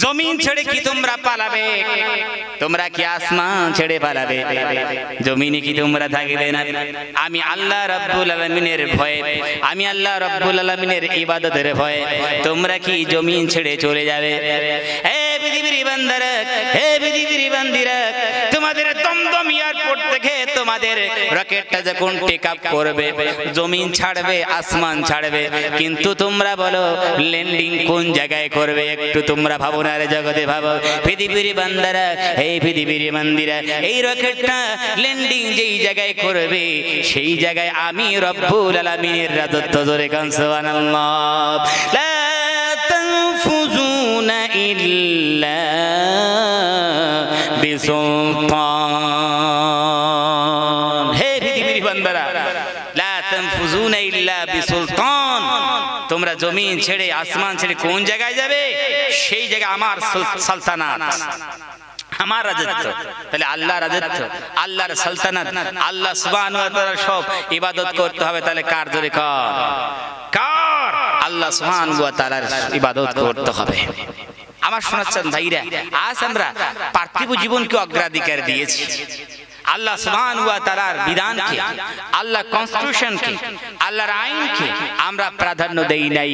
জমিন ছেড়ে কি তোমরা পালাবে? তোমরা কি আসমান ছেড়ে পালাবে? জমিনে কি তোমরা থাকবে না? আমি আল্লাহ রাব্বুল আলামিনের ভয়ে, আমি আল্লাহ রাব্বুল আলামিনের ইবাদতের ভয়ে তোমরা কি জমিন ছেড়ে চলে যাবে? হে পৃথিবীর বান্দারা, হে পৃথিবীর বান্দিরা, তোমাদের দমদম এয়ারপোর্ট থেকে তোমাদের রকেটটা যখন টেক আপ করবে, জমিন ছাড়বে, আসমান ছাড়বে, কিন্তু তোমরা বলো ল্যান্ডিং কোন জায়গায় করবে? একটু তোমরা ভাবনার জগতে ভাবো। পৃথিবীর বান্দারা, এই পৃথিবীর বান্দিরা, এই রকেটটা ল্যান্ডিং যেই জায়গায় করবে, সেই জায়গায় আমি রব্বুল আলামিনের রাজত্ব। জোরে কান সুবহানাল্লাহ। লা তানফুজুনা ইল্লা বিসুলতান। হে পৃথিবীর বান্দারা, লা তানফুজুনা ইল্লা বিসুলতান, তোমরা জমিন ছেড়ে, আসমান ছেড়ে কোন জায়গায় যাবে? সেই জায়গায় আমার সালতানাত, আমার রাজত্ব। তাহলে আল্লাহ রাজত্ব, আল্লাহর সালতানাত, আল্লাহ সুবহানাহু ওয়া তাআলার সব ইবাদত করতে হবে। তাহলে কার? জোরে কার? আল্লাহ সুবহানাহু ওয়া তাআলার ইবাদত করতে হবে। আমার শোনাচ্ছেন ভাইরা, আজ আমরা পার্থিব জীবনকে অগ্রাধিকার দিয়েছি। আল্লাহ সুবহানাহু ওয়া তাআলার বিধানকে, আল্লাহ কনস্টিটিউশনকে, আল্লাহর আইনকে আমরা প্রাধান্য দেই নাই।